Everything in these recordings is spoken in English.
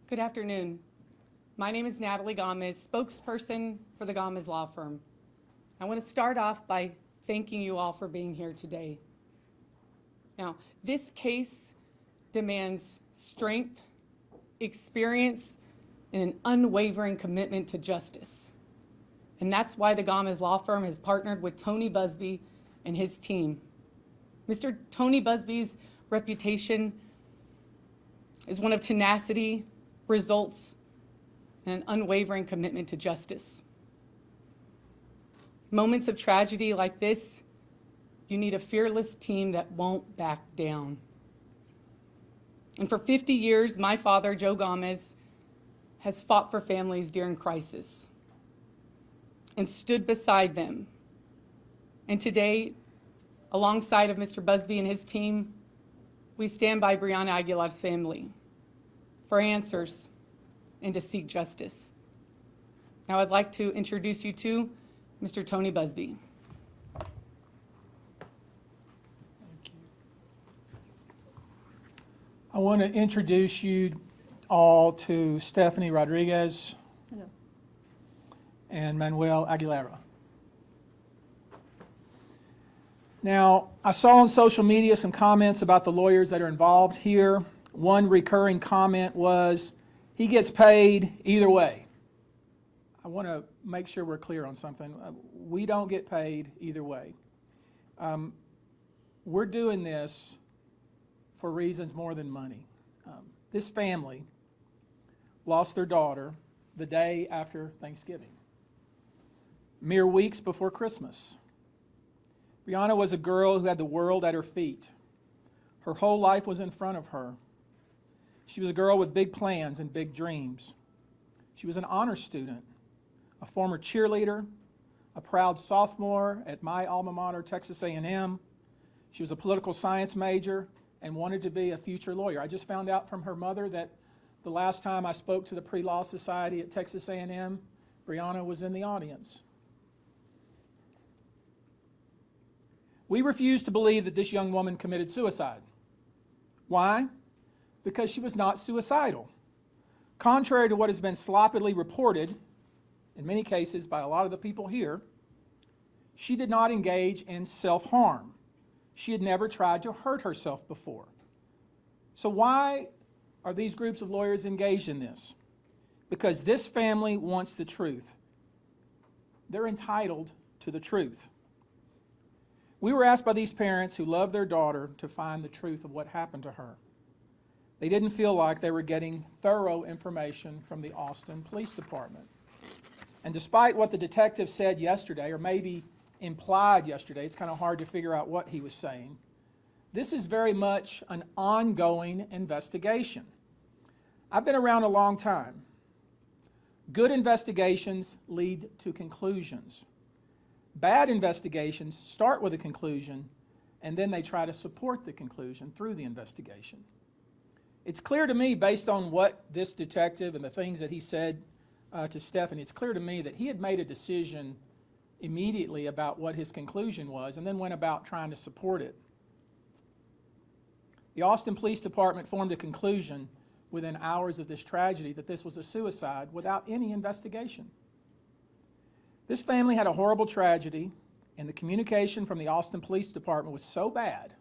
Good afternoon. My name is Natalie Gomez, spokesperson for the Gomez Law Firm. I want to start off by thanking you all for being here today. Now, this case demands strength, experience, and an unwavering commitment to justice. And that's why the Gomez Law Firm has partnered with Tony Busby and his team. Mr. Tony Busby's reputation is one of tenacity, results, and an unwavering commitment to justice. Moments of tragedy like this, you need a fearless team that won't back down. And for 50 years, my father, Joe Gomez, has fought for families during crisis and stood beside them. And today, alongside of Mr. Busby and his team, we stand by Breonna Aguilar's family for answers and to seek justice. Now I'd like to introduce you to Mr. Tony Busby. Thank you. I want to introduce you all to Stephanie Rodriguez. Hello. And Manuel Aguilera. Now, I saw on social media some comments about the lawyers that are involved here. One recurring comment was, he gets paid either way. I want to make sure we're clear on something. We don't get paid either way. We're doing this for reasons more than money. This family lost their daughter the day after Thanksgiving, mere weeks before Christmas. Breonna was a girl who had the world at her feet. Her whole life was in front of her. She was a girl with big plans and big dreams. She was an honor student, a former cheerleader, a proud sophomore at my alma mater, Texas A&M. She was a political science major and wanted to be a future lawyer. I just found out from her mother that the last time I spoke to the Pre-Law Society at Texas A&M, Breonna was in the audience. We refuse to believe that this young woman committed suicide. Why? Because she was not suicidal. Contrary to what has been sloppily reported, in many cases by a lot of the people here, she did not engage in self-harm. She had never tried to hurt herself before. So why are these groups of lawyers engaged in this? Because this family wants the truth. They're entitled to the truth. We were asked by these parents who love their daughter to find the truth of what happened to her. They didn't feel like they were getting thorough information from the Austin Police Department. And despite what the detective said yesterday, or maybe implied yesterday, it's kind of hard to figure out what he was saying, this is very much an ongoing investigation. I've been around a long time. Good investigations lead to conclusions. Bad investigations start with a conclusion, and then they try to support the conclusion through the investigation. It's clear to me, based on what this detective and the things that he said to Stephanie, it's clear to me that he had made a decision immediately about what his conclusion was and then went about trying to support it. The Austin Police Department formed a conclusion within hours of this tragedy that this was a suicide without any investigation. This family had a horrible tragedy, and the communication from the Austin Police Department was so bad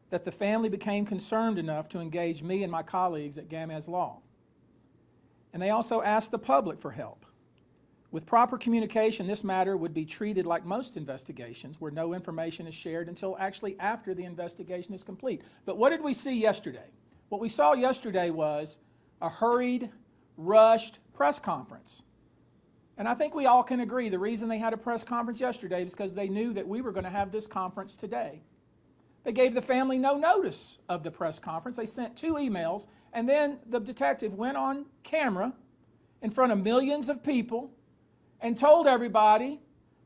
that the family became concerned enough to engage me and my colleagues at Gomez Law. And they also asked the public for help. With proper communication, this matter would be treated like most investigations, where no information is shared until actually after the investigation is complete. But what did we see yesterday? What we saw yesterday was a hurried, rushed press conference. And I think we all can agree the reason they had a press conference yesterday is because they knew that we were going to have this conference today. They gave the family no notice of the press conference. They sent 2 emails, and then the detective went on camera in front of millions of people and told everybody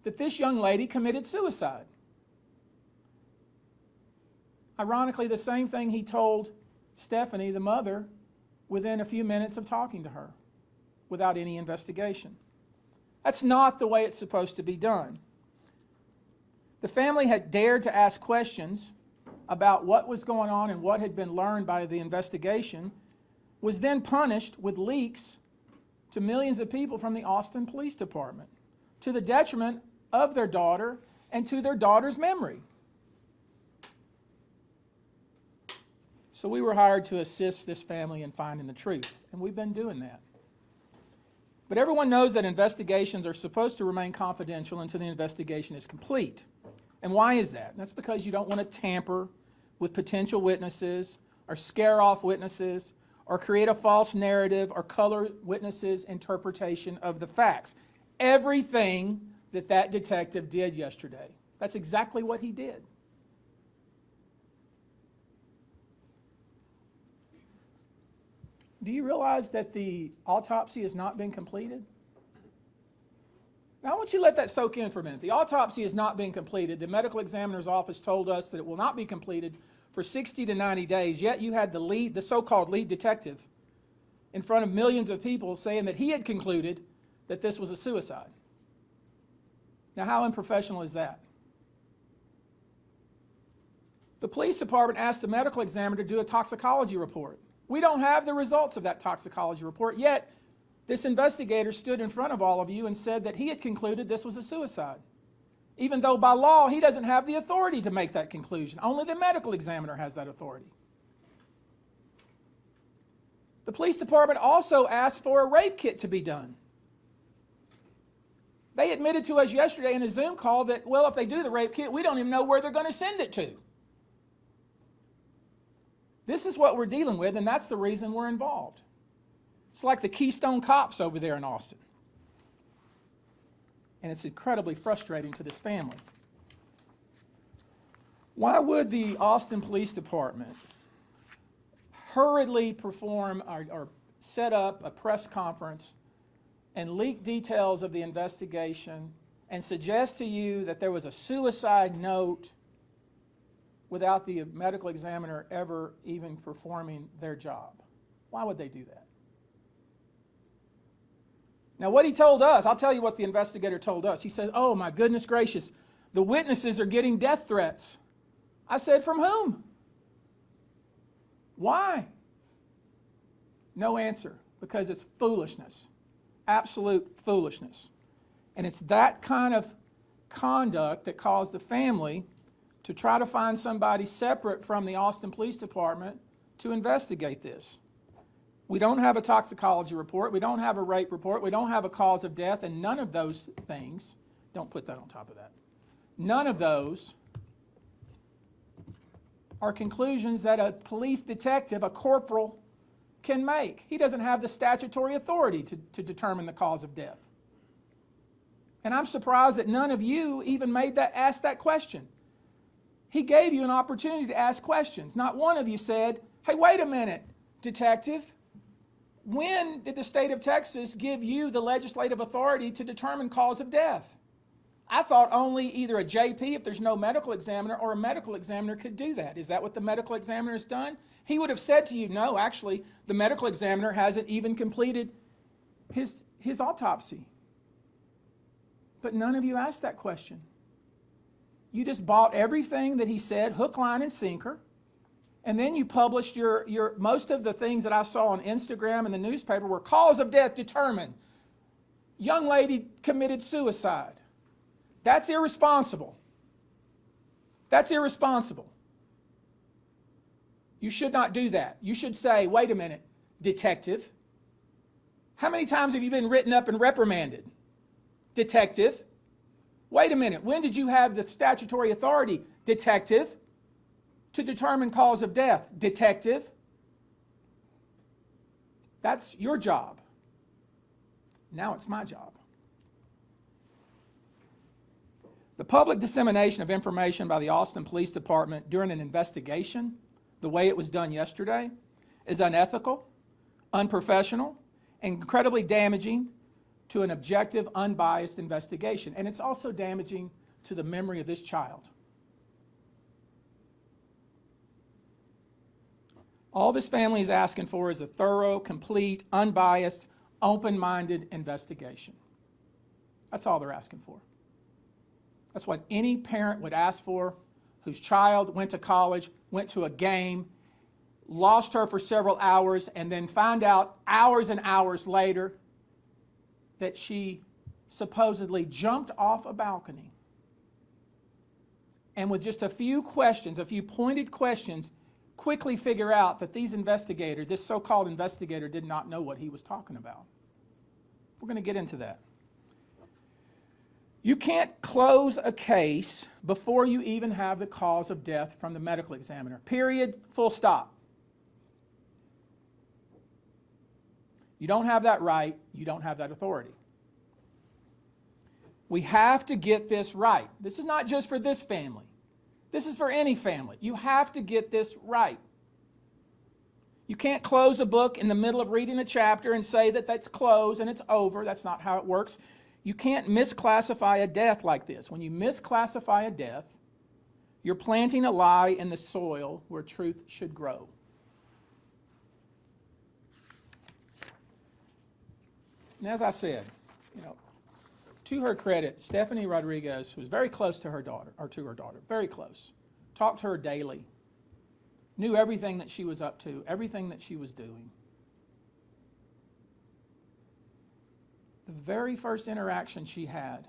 that this young lady committed suicide. Ironically, the same thing he told Stephanie, the mother, within a few minutes of talking to her, without any investigation. That's not the way it's supposed to be done. The family had dared to ask questions about what was going on and what had been learned by the investigation was then punished with leaks to millions of people from the Austin Police Department, to the detriment of their daughter and to their daughter's memory. So we were hired to assist this family in finding the truth, and we've been doing that. But everyone knows that investigations are supposed to remain confidential until the investigation is complete. And why is that? That's because you don't want to tamper with potential witnesses or scare off witnesses or create a false narrative or color witnesses' interpretation of the facts. Everything that detective did yesterday, that's exactly what he did. Do you realize that the autopsy has not been completed? Now, I want you to let that soak in for a minute. The autopsy has not been completed. The medical examiner's office told us that it will not be completed for 60 to 90 days, yet you had the so-called lead detective in front of millions of people saying that he had concluded that this was a suicide. Now, how unprofessional is that? The police department asked the medical examiner to do a toxicology report. We don't have the results of that toxicology report, yet this investigator stood in front of all of you and said that he had concluded this was a suicide, even though by law he doesn't have the authority to make that conclusion. Only the medical examiner has that authority. The police department also asked for a rape kit to be done. They admitted to us yesterday in a Zoom call that, well, if they do the rape kit, we don't even know where they're going to send it to. This is what we're dealing with, and that's the reason we're involved. It's like the Keystone Cops over there in Austin. And it's incredibly frustrating to this family. Why would the Austin Police Department hurriedly perform or set up a press conference and leak details of the investigation and suggest to you that there was a suicide note without the medical examiner ever even performing their job? Why would they do that? Now, what he told us, I'll tell you what the investigator told us. He said, oh my goodness gracious, the witnesses are getting death threats. I said, from whom? Why? No answer, because it's foolishness, absolute foolishness. And it's that kind of conduct that caused the family to try to find somebody separate from the Austin Police Department to investigate this. We don't have a toxicology report, we don't have a rape report, we don't have a cause of death, and none of those things, don't put that on top of that, none of those are conclusions that a police detective, a corporal, can make. He doesn't have the statutory authority to determine the cause of death. And I'm surprised that none of you even asked that question. He gave you an opportunity to ask questions. Not one of you said, hey, wait a minute, detective. When did the state of Texas give you the legislative authority to determine cause of death? I thought only either a JP, if there's no medical examiner, or a medical examiner could do that. Is that what the medical examiner has done? He would have said to you, no, actually, the medical examiner hasn't even completed his autopsy. But none of you asked that question. You just bought everything that he said, hook, line, and sinker. And then you published most of the things that I saw on Instagram and the newspaper were cause of death determined. Young lady committed suicide. That's irresponsible. That's irresponsible. You should not do that. You should say, wait a minute, detective. How many times have you been written up and reprimanded? Detective. Wait a minute, when did you have the statutory authority, detective, to determine cause of death? Detective. That's your job. Now it's my job. The public dissemination of information by the Austin Police Department during an investigation, the way it was done yesterday, is unethical, unprofessional, and incredibly damaging to an objective, unbiased investigation. And it's also damaging to the memory of this child. All this family is asking for is a thorough, complete, unbiased, open-minded investigation. That's all they're asking for. That's what any parent would ask for whose child went to college, went to a game, lost her for several hours, and then found out hours and hours later that she supposedly jumped off a balcony. And with just a few questions, a few pointed questions, quickly figure out that these investigators, this so-called investigator, did not know what he was talking about. We're going to get into that. You can't close a case before you even have the cause of death from the medical examiner. Period. Full stop. You don't have that right. You don't have that authority. We have to get this right. This is not just for this family. This is for any family. You have to get this right. You can't close a book in the middle of reading a chapter and say that that's closed and it's over. That's not how it works. You can't misclassify a death like this. When you misclassify a death, you're planting a lie in the soil where truth should grow. And as I said, to her credit, Stephanie Rodriguez was very close to her daughter, very close. Talked to her daily. Knew everything that she was up to, everything that she was doing. The very first interaction she had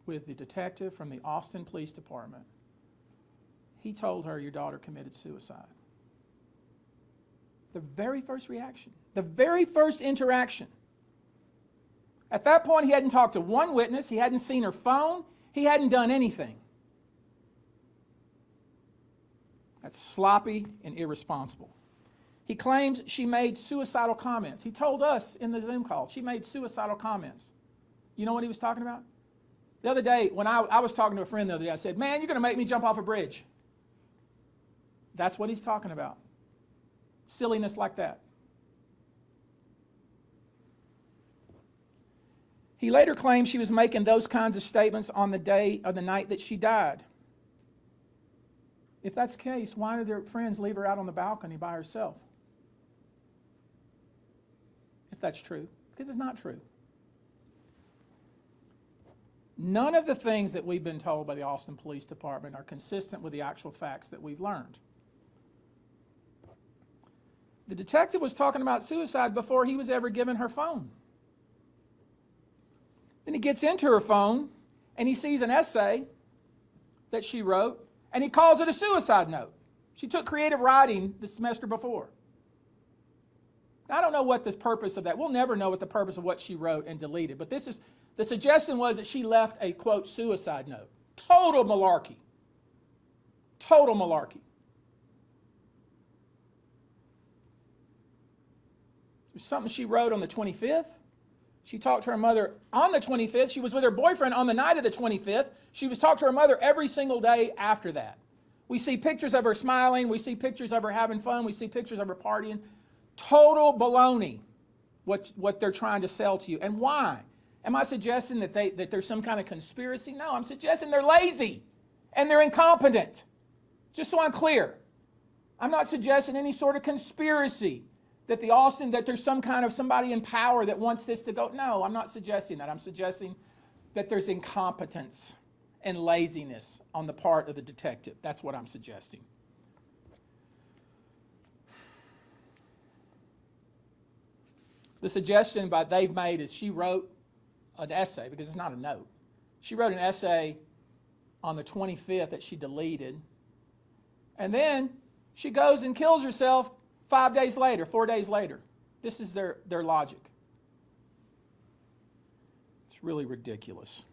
with the detective from the Austin Police Department, he told her, your daughter committed suicide. The very first reaction, the very first interaction. At that point, he hadn't talked to one witness, he hadn't seen her phone, he hadn't done anything. That's sloppy and irresponsible. He claims she made suicidal comments. He told us in the Zoom call she made suicidal comments. You know what he was talking about? The other day, when I was talking to a friend the other day, I said, man, you're going to make me jump off a bridge. That's what he's talking about. Silliness like that. He later claimed she was making those kinds of statements on the day or the night that she died. If that's the case, why did their friends leave her out on the balcony by herself? If that's true, because it's not true. None of the things that we've been told by the Austin Police Department are consistent with the actual facts that we've learned. The detective was talking about suicide before he was ever given her phone. Then he gets into her phone and he sees an essay that she wrote and he calls it a suicide note. She took creative writing the semester before. Now, I don't know what the purpose of that. We'll never know what the purpose of what she wrote and deleted. But the suggestion was that she left a, quote, suicide note. Total malarkey. Total malarkey. There's something she wrote on the 25th. She talked to her mother on the 25th. She was with her boyfriend on the night of the 25th. She was talking to her mother every single day after that. We see pictures of her smiling. We see pictures of her having fun. We see pictures of her partying. Total baloney, what they're trying to sell to you. And why? Am I suggesting that there's some kind of conspiracy? No, I'm suggesting they're lazy and they're incompetent. Just so I'm clear. I'm not suggesting any sort of conspiracy that there's some kind of somebody in power that wants this to go. No, I'm not suggesting that. I'm suggesting that there's incompetence and laziness on the part of the detective. That's what I'm suggesting. The suggestion they've made is she wrote an essay, because it's not a note. She wrote an essay on the 25th that she deleted, and then she goes and kills herself 4 days later. This is their logic. It's really ridiculous.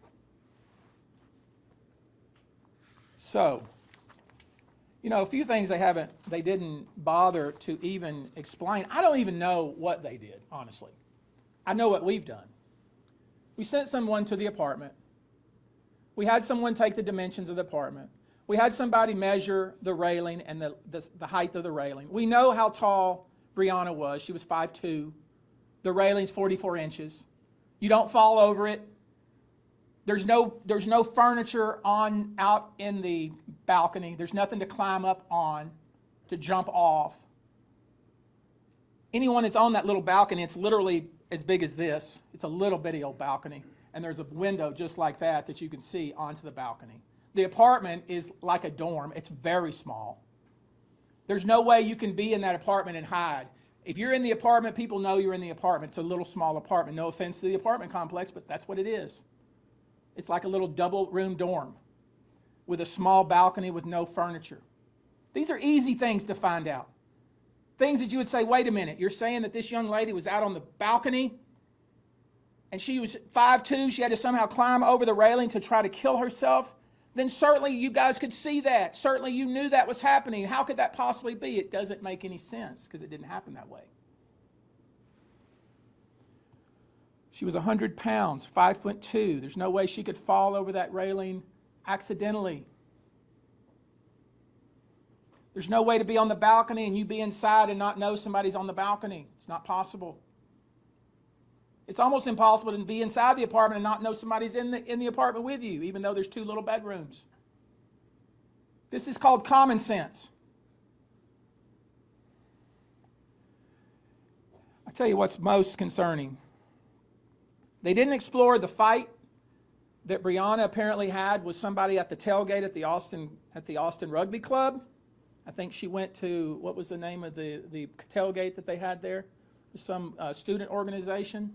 So, a few things they didn't bother to even explain. I don't even know what they did, honestly. I know what we've done. We sent someone to the apartment. We had someone take the dimensions of the apartment. We had somebody measure the railing and the height of the railing. We know how tall Brianna was. She was 5'2". The railing's 44 inches. You don't fall over it. There's no furniture out in the balcony. There's nothing to climb up on, to jump off. Anyone that's on that little balcony, it's literally as big as this. It's a little bitty old balcony. And there's a window just like that you can see onto the balcony. The apartment is like a dorm. It's very small. There's no way you can be in that apartment and hide. If you're in the apartment, people know you're in the apartment. It's a little small apartment. No offense to the apartment complex, but that's what it is. It's like a little double-room dorm with a small balcony with no furniture. These are easy things to find out. Things that you would say, wait a minute, you're saying that this young lady was out on the balcony and she was 5'2", she had to somehow climb over the railing to try to kill herself? Then certainly you guys could see that. Certainly you knew that was happening. How could that possibly be? It doesn't make any sense because it didn't happen that way. She was 100 pounds, 5'2". There's no way she could fall over that railing accidentally. There's no way to be on the balcony and you be inside and not know somebody's on the balcony. It's not possible. It's almost impossible to be inside the apartment and not know somebody's in the apartment with you, even though there's 2 little bedrooms. This is called common sense. I tell you what's most concerning. They didn't explore the fight that Breonna apparently had with somebody at the tailgate at the Austin Rugby Club. I think she went to, what was the name of the tailgate that they had there? Some student organization.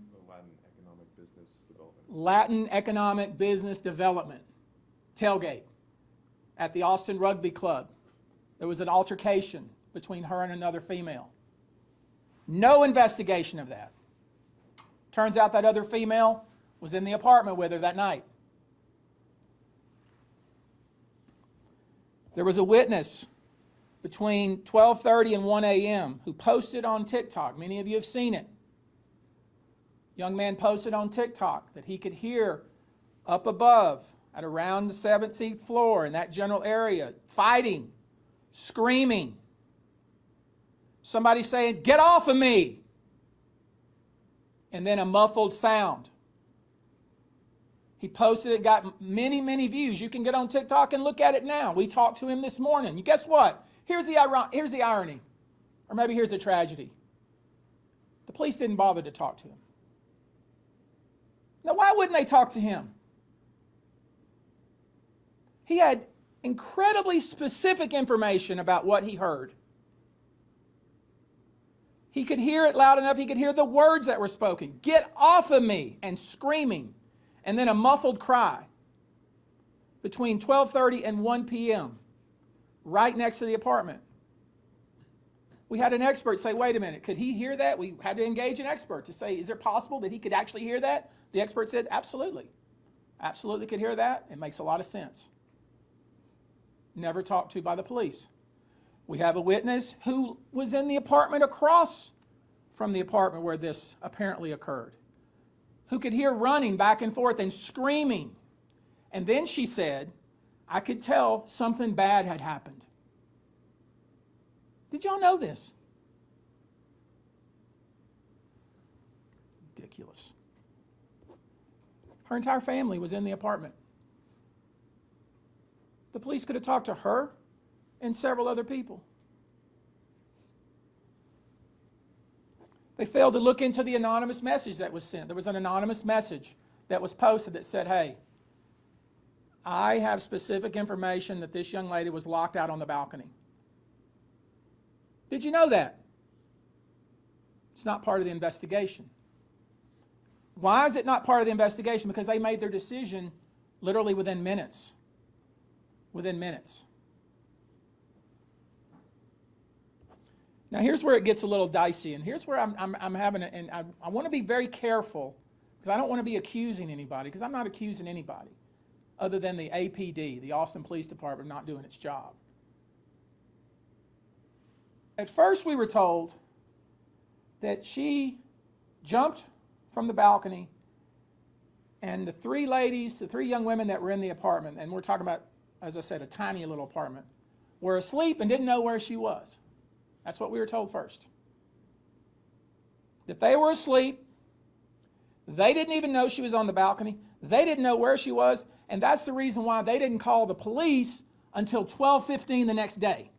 Latin Economic Business Development tailgate at the Austin Rugby Club. There was an altercation between her and another female. No investigation of that. Turns out that other female was in the apartment with her that night. There was a witness between 12:30 and 1 a.m. who posted on TikTok. Many of you have seen it. Young man posted on TikTok that he could hear up above at around the 17th floor in that general area fighting, screaming. Somebody saying, "Get off of me!" And then a muffled sound. He posted it, got many, many views. You can get on TikTok and look at it now. We talked to him this morning. You guess what? Here's the irony, or maybe here's the tragedy. The police didn't bother to talk to him. Now, why wouldn't they talk to him? He had incredibly specific information about what he heard. He could hear it loud enough, he could hear the words that were spoken. "Get off of me!" and screaming, and then a muffled cry between 12:30 and 1 p.m. right next to the apartment. We had an expert say, wait a minute, could he hear that? We had to engage an expert to say, is it possible that he could actually hear that? The expert said, absolutely. Absolutely could hear that. It makes a lot of sense. Never talked to by the police. We have a witness who was in the apartment across from the apartment where this apparently occurred, who could hear running back and forth and screaming. And then she said, I could tell something bad had happened. Did y'all know this? Ridiculous. Her entire family was in the apartment. The police could have talked to her and several other people. They failed to look into the anonymous message that was sent. There was an anonymous message that was posted that said, hey, I have specific information that this young lady was locked out on the balcony. Did you know that? It's not part of the investigation. Why is it not part of the investigation? Because they made their decision literally within minutes. Within minutes. Now here's where it gets a little dicey, and here's where I'm having it, and I want to be very careful because I don't want to be accusing anybody, because I'm not accusing anybody other than the APD, the Austin Police Department, not doing its job. At first we were told that she jumped from the balcony and the three young women that were in the apartment, and we're talking about, as I said, a tiny little apartment, were asleep and didn't know where she was. That's what we were told first. That they were asleep, they didn't even know she was on the balcony, they didn't know where she was, and that's the reason why they didn't call the police until 12:15 the next day.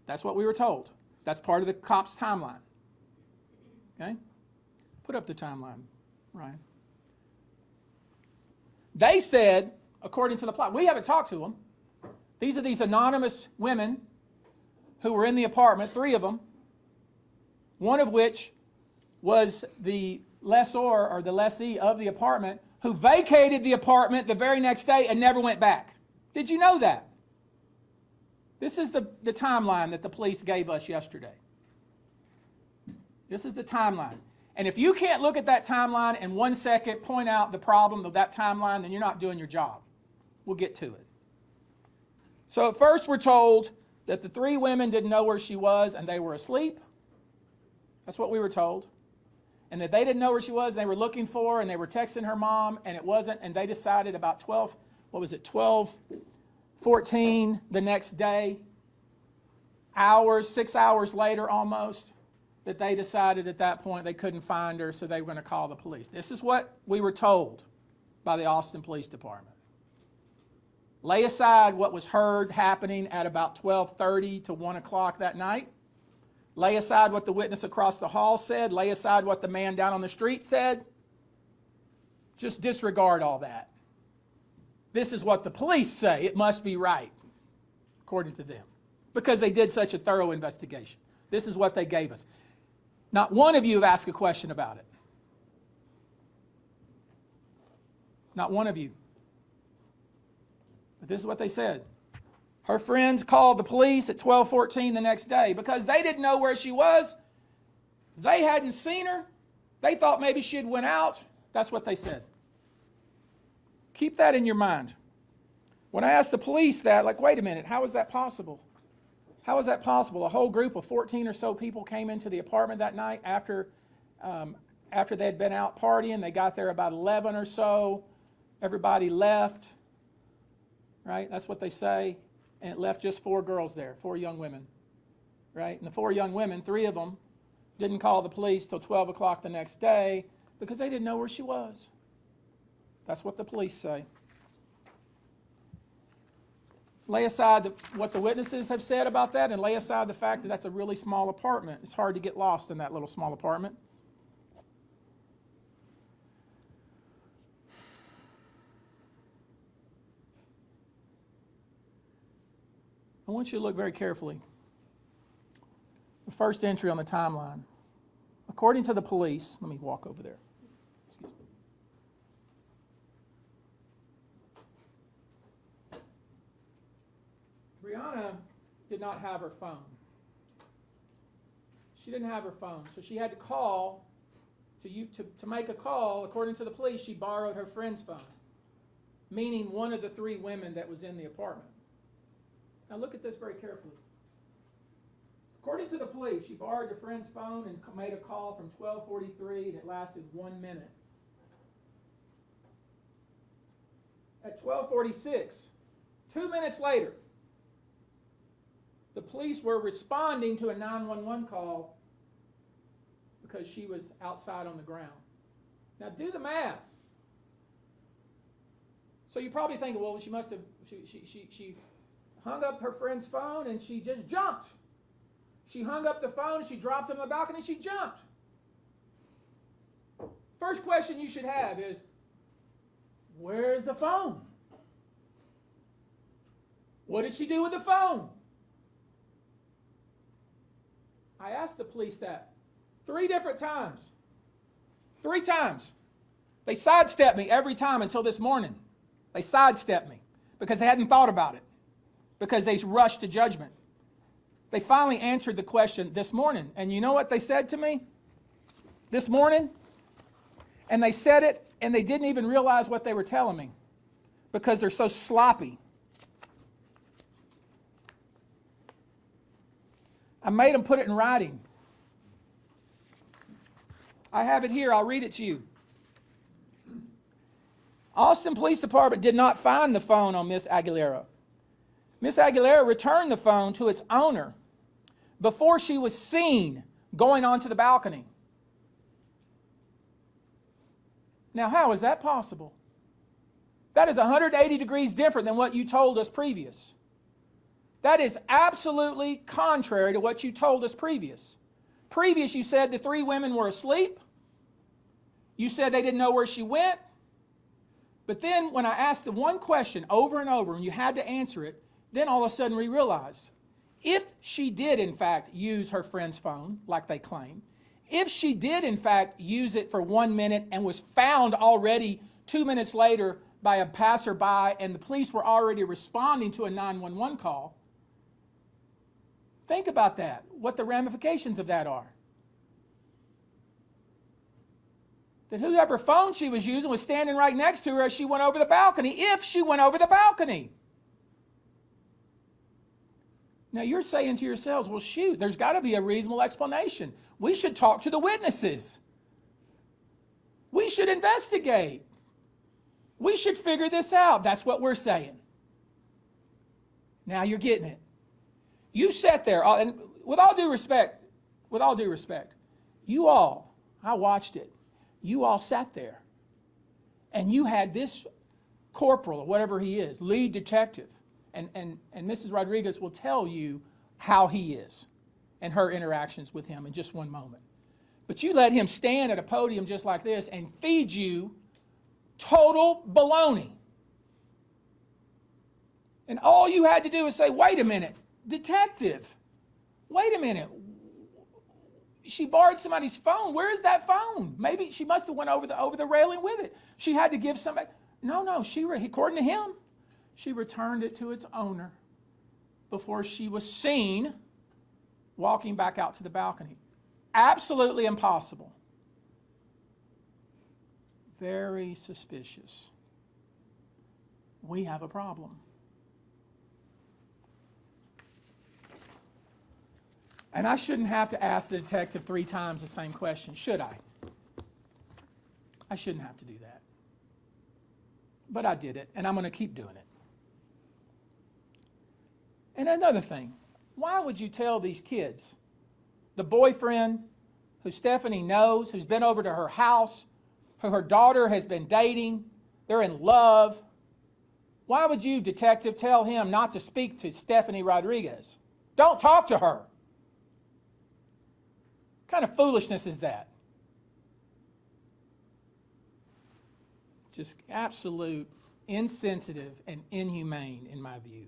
That's what we were told. That's part of the cops' timeline. Okay? Put up the timeline, Ryan. They said, according to the plot, we haven't talked to them. These are these anonymous women who were in the apartment, 3 of them, one of which was the lessor or the lessee of the apartment, who vacated the apartment the very next day and never went back. Did you know that? This is the timeline that the police gave us yesterday. This is the timeline. And if you can't look at that timeline in 1 second, point out the problem of that timeline, then you're not doing your job. We'll get to it. So at first we're told that the 3 women didn't know where she was and they were asleep. That's what we were told. And that they didn't know where she was, and they were looking for her, and they were texting her mom, and it wasn't, and they decided about 12:14 the next day, 6 hours later almost, that they decided at that point they couldn't find her, so they were going to call the police. This is what we were told by the Austin Police Department. Lay aside what was heard happening at about 12:30 to 1 o'clock that night. Lay aside what the witness across the hall said. Lay aside what the man down on the street said. Just disregard all that. This is what the police say. It must be right, according to them, because they did such a thorough investigation. This is what they gave us. Not one of you have asked a question about it. Not one of you. But this is what they said. Her friends called the police at 12:14 the next day because they didn't know where she was. They hadn't seen her. They thought maybe she had went out. That's what they said. Keep that in your mind. When I asked the police that, like, wait a minute, how is that possible? How is that possible? A whole group of 14 or so people came into the apartment that night after they had been out partying. They got there about 11 or so. Everybody left, right? That's what they say. And it left just 4 girls there, 4 young women, right? And the 4 young women, 3 of them didn't call the police till 12 o'clock the next day because they didn't know where she was. That's what the police say. Lay aside what the witnesses have said about that, and lay aside the fact that that's a really small apartment. It's hard to get lost in that little small apartment. I want you to look very carefully. The first entry on the timeline. According to the police, let me walk over there. Excuse me. Brianna did not have her phone. She didn't have her phone, so she had to call. To make a call, according to the police, she borrowed her friend's phone, meaning one of the 3 women that was in the apartment. Now look at this very carefully. According to the police, she borrowed her friend's phone and made a call from 12:43, and it lasted 1 minute. At 12:46, 2 minutes later, the police were responding to a 911 call because she was outside on the ground. Now do the math. So you're probably thinking, well, she must have, she hung up her friend's phone and she just jumped. She hung up the phone and she dropped it on the balcony and she jumped. First question you should have is, where's the phone? What did she do with the phone? I asked the police that 3 different times. 3 times. They sidestepped me every time until this morning. They sidestepped me because they hadn't thought about it, because they rushed to judgment. They finally answered the question this morning. And you know what they said to me this morning? And they said it, and they didn't even realize what they were telling me because they're so sloppy. I made them put it in writing. I have it here. I'll read it to you. Austin Police Department did not find the phone on Miss Aguilera. Miss Aguilera returned the phone to its owner before she was seen going onto the balcony. Now, how is that possible? That is 180 degrees different than what you told us previous. That is absolutely contrary to what you told us previous. Previous, you said the 3 women were asleep. You said they didn't know where she went. But then when I asked the one question over and over, and you had to answer it, then all of a sudden we realized if she did, in fact, use her friend's phone, like they claim, if she did, in fact, use it for 1 minute and was found already 2 minutes later by a passerby and the police were already responding to a 911 call, think about that, what the ramifications of that are. That whoever phone she was using was standing right next to her as she went over the balcony, if she went over the balcony. Now you're saying to yourselves, well, shoot, there's got to be a reasonable explanation. We should talk to the witnesses. We should investigate. We should figure this out. That's what we're saying. Now you're getting it. You sat there, and with all due respect, you all, I watched it, you all sat there, and you had this corporal, or whatever he is, lead detective, and Mrs. Rodriguez will tell you how he is and her interactions with him in just one moment. But you let him stand at a podium just like this and feed you total baloney. And all you had to do is say, wait a minute, detective, wait a minute. She borrowed somebody's phone. Where is that phone? Maybe she must have went over the railing with it. She had to give somebody. No, according to him, she returned it to its owner before she was seen walking back out to the balcony. Absolutely impossible. Very suspicious. We have a problem. And I shouldn't have to ask the detective 3 times the same question, should I? I shouldn't have to do that. But I did it, and I'm going to keep doing it. And another thing, why would you tell these kids, the boyfriend who Stephanie knows, who's been over to her house, who her daughter has been dating, they're in love, why would you, detective, tell him not to speak to Stephanie Rodriguez? Don't talk to her. What kind of foolishness is that? Just absolute insensitive and inhumane in my view.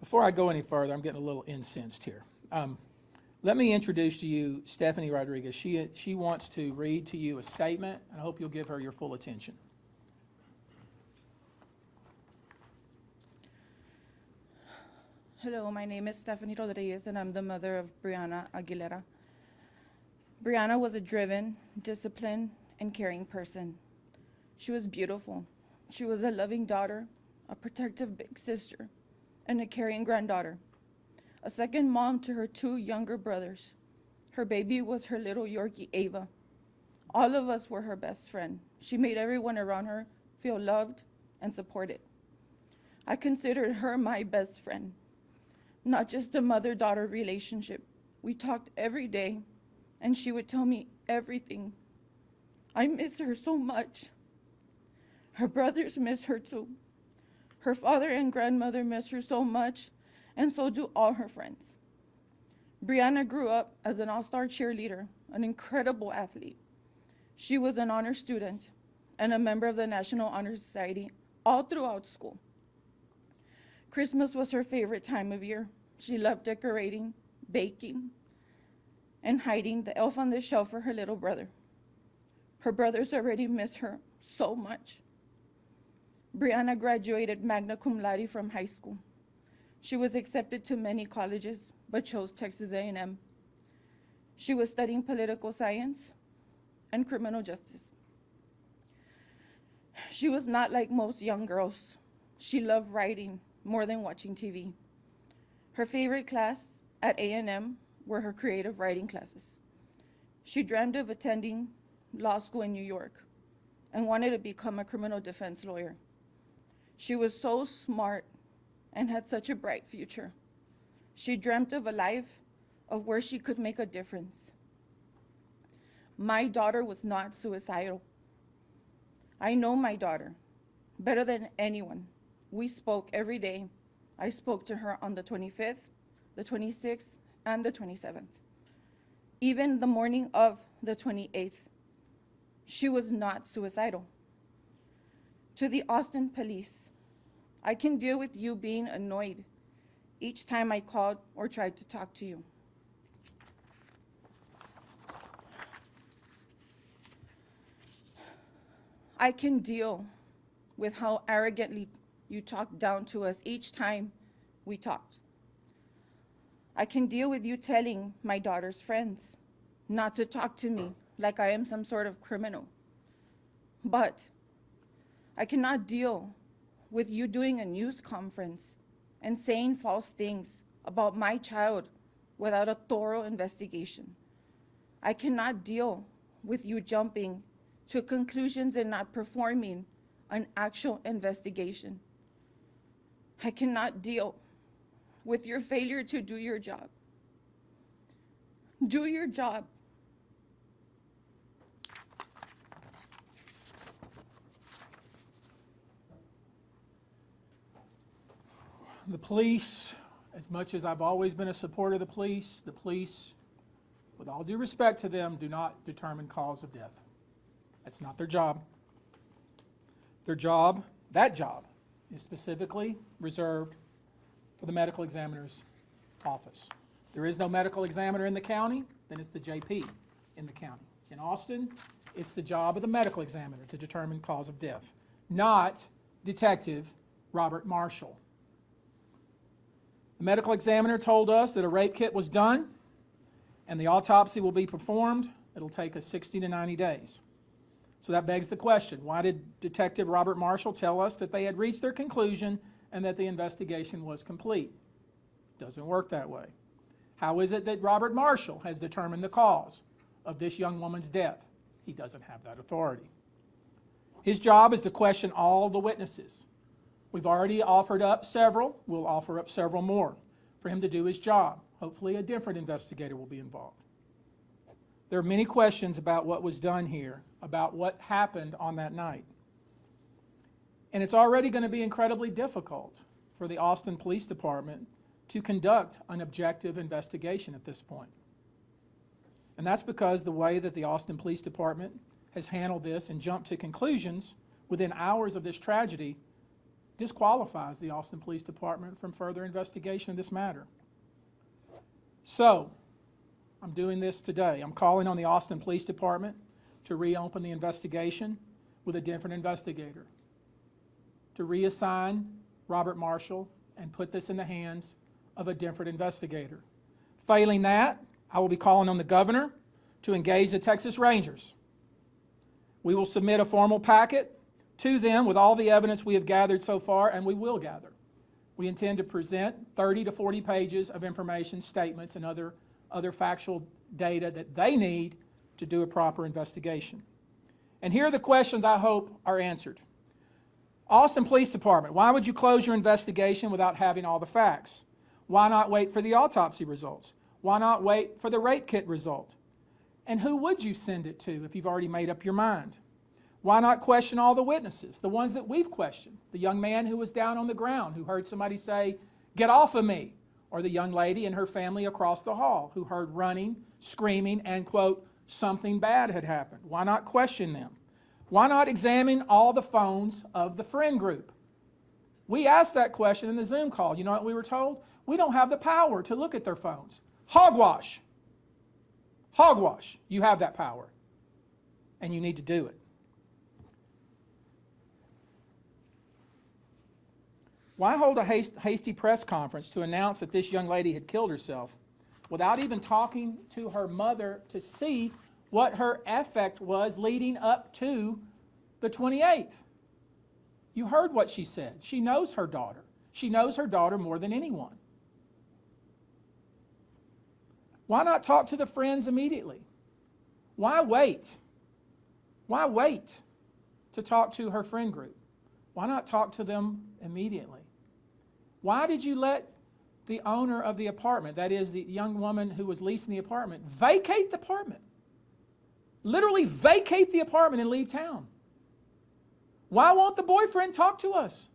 Before I go any further, I'm getting a little incensed here. Let me introduce to you Stephanie Rodriguez. She wants to read to you a statement, and I hope you'll give her your full attention. Hello, my name is Stephanie Rodriguez, and I'm the mother of Brianna Aguilera. Brianna was a driven, disciplined, and caring person. She was beautiful. She was a loving daughter, a protective big sister, and a caring granddaughter. A second mom to her 2 younger brothers. Her baby was her little Yorkie, Ava. All of us were her best friend. She made everyone around her feel loved and supported. I considered her my best friend, not just a mother-daughter relationship. We talked every day, and she would tell me everything. I miss her so much. Her brothers miss her too. Her father and grandmother miss her so much, and so do all her friends. Brianna grew up as an all-star cheerleader, an incredible athlete. She was an honor student and a member of the National Honor Society all throughout school. Christmas was her favorite time of year. She loved decorating, baking, and hiding the elf on the shelf for her little brother. Her brothers already miss her so much. Brianna graduated magna cum laude from high school. She was accepted to many colleges, but chose Texas A&M. She was studying political science and criminal justice. She was not like most young girls. She loved writing more than watching TV. Her favorite class at A&M were her creative writing classes. She dreamed of attending law school in New York and wanted to become a criminal defense lawyer. She was so smart and had such a bright future. She dreamt of a life of where she could make a difference. My daughter was not suicidal. I know my daughter better than anyone. We spoke every day. I spoke to her on the 25th, the 26th, and the 27th. Even the morning of the 28th, she was not suicidal. To the Austin police, I can deal with you being annoyed each time I called or tried to talk to you. I can deal with how arrogantly you talked down to us each time we talked. I can deal with you telling my daughter's friends not to talk to me like I am some sort of criminal. But I cannot deal with you doing a news conference and saying false things about my child without a thorough investigation. I cannot deal with you jumping to conclusions and not performing an actual investigation. I cannot deal with your failure to do your job. Do your job. The police, as much as I've always been a supporter of the police, with all due respect to them, do not determine cause of death. That's not their job. Their job, that job, is specifically reserved for the medical examiner's office. There is no medical examiner in the county, then it's the JP in the county. In Austin, it's the job of the medical examiner to determine cause of death, not Detective Robert Marshall. The medical examiner told us that a rape kit was done and the autopsy will be performed. It'll take us 60 to 90 days. So that begs the question, why did Detective Robert Marshall tell us that they had reached their conclusion and that the investigation was complete? Doesn't work that way. How is it that Robert Marshall has determined the cause of this young woman's death? He doesn't have that authority. His job is to question all the witnesses. We've already offered up several. We'll offer up several more for him to do his job. Hopefully a different investigator will be involved. There are many questions about what was done here, about what happened on that night. And it's already going to be incredibly difficult for the Austin Police Department to conduct an objective investigation at this point. And that's because the way that the Austin Police Department has handled this and jumped to conclusions within hours of this tragedy disqualifies the Austin Police Department from further investigation of this matter. So, I'm doing this today. I'm calling on the Austin Police Department to reopen the investigation with a different investigator, to reassign Robert Marshall and put this in the hands of a different investigator. Failing that, I will be calling on the governor to engage the Texas Rangers. We will submit a formal packet to them with all the evidence we have gathered so far, and we will gather. We intend to present 30 to 40 pages of information, statements, and other factual data that they need to do a proper investigation. And here are the questions I hope are answered. Austin Police Department, why would you close your investigation without having all the facts? Why not wait for the autopsy results? Why not wait for the rape kit result? And who would you send it to if you've already made up your mind? Why not question all the witnesses, the ones that we've questioned? The young man who was down on the ground, who heard somebody say, "Get off of me," or the young lady and her family across the hall who heard running, screaming, and, quote, something bad had happened. Why not question them? Why not examine all the phones of the friend group? We asked that question in the Zoom call. You know what we were told? We don't have the power to look at their phones. Hogwash. Hogwash. You have that power, and you need to do it. Why hold a hasty press conference to announce that this young lady had killed herself without even talking to her mother to see what her affect was leading up to the 28th? You heard what she said. She knows her daughter. She knows her daughter more than anyone. Why not talk to the friends immediately? Why wait? Why wait to talk to her friend group? Why not talk to them immediately? Why did you let the owner of the apartment, that is the young woman who was leasing the apartment, vacate the apartment? Literally vacate the apartment and leave town. Why won't the boyfriend talk to us?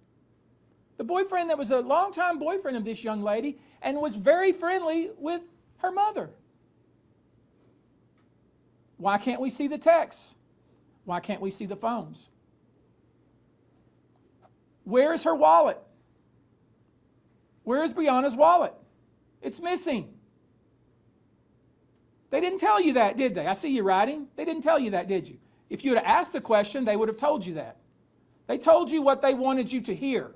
The boyfriend that was a longtime boyfriend of this young lady and was very friendly with her mother. Why can't we see the texts? Why can't we see the phones? Where is her wallet? Where is Brianna's wallet? It's missing. They didn't tell you that, did they? I see you writing. They didn't tell you that, did you? If you had asked the question, they would have told you that. They told you what they wanted you to hear.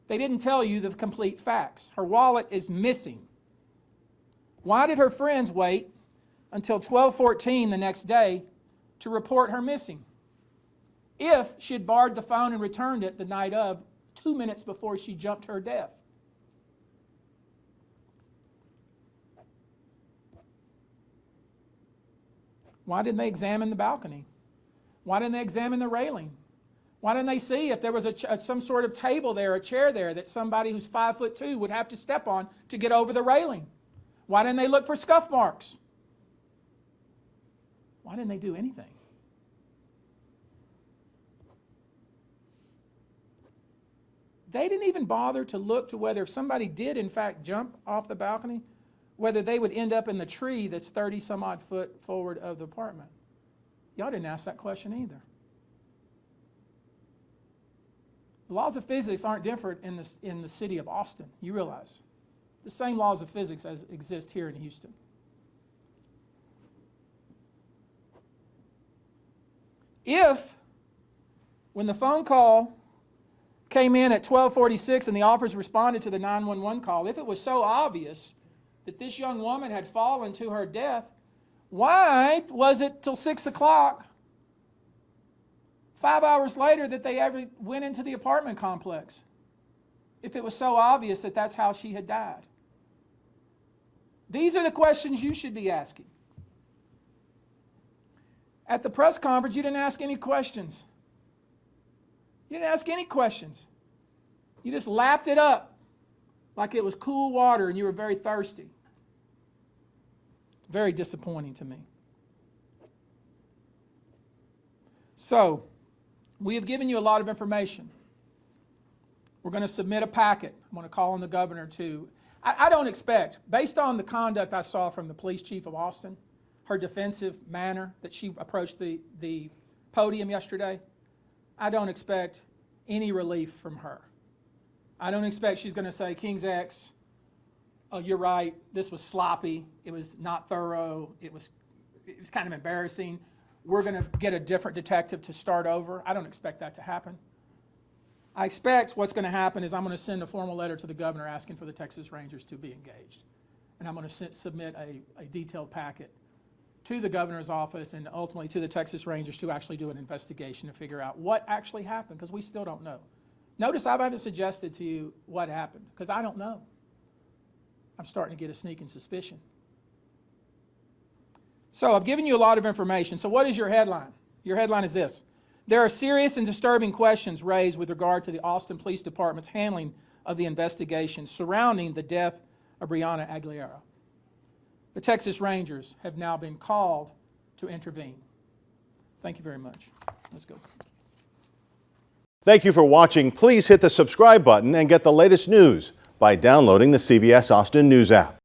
They didn't tell you the complete facts. Her wallet is missing. Why did her friends wait until 12:14 the next day to report her missing? If she had borrowed the phone and returned it the night of, 2 minutes before she jumped her death. Why didn't they examine the balcony? Why didn't they examine the railing? Why didn't they see if there was some sort of table there, a chair there that somebody who's 5'2" would have to step on to get over the railing? Why didn't they look for scuff marks? Why didn't they do anything? They didn't even bother to look to whether if somebody did in fact jump off the balcony, whether they would end up in the tree that's 30 some odd foot forward of the apartment. Y'all didn't ask that question either. The laws of physics aren't different in the city of Austin, you realize. The same laws of physics as exist here in Houston. If, when the phone call came in at 12:46 and the officers responded to the 911 call, if it was so obvious that this young woman had fallen to her death, why was it till 6 o'clock, 5 hours later, that they ever went into the apartment complex? If it was so obvious that that's how she had died. These are the questions you should be asking. At the press conference, you didn't ask any questions. You didn't ask any questions. You just lapped it up like it was cool water and you were very thirsty. Very disappointing to me. So, we have given you a lot of information. We're going to submit a packet. I'm going to call on the governor to... I don't expect, based on the conduct I saw from the police chief of Austin, her defensive manner that she approached the podium yesterday, I don't expect any relief from her. I don't expect she's going to say, King's X, oh, you're right, this was sloppy, it was not thorough, it was kind of embarrassing, we're going to get a different detective to start over. I don't expect that to happen. I expect what's going to happen is I'm going to send a formal letter to the governor asking for the Texas Rangers to be engaged. And I'm going to submit a detailed packet to the governor's office and ultimately to the Texas Rangers to actually do an investigation to figure out what actually happened, because we still don't know. Notice I haven't suggested to you what happened, because I don't know. I'm starting to get a sneaking suspicion. So I've given you a lot of information. So what is your headline? Your headline is this: there are serious and disturbing questions raised with regard to the Austin Police Department's handling of the investigation surrounding the death of Brianna Aguilera. The Texas Rangers have now been called to intervene. Thank you very much. Let's go. Thank you for watching. Please hit the subscribe button and get the latest news by downloading the CBS Austin News app.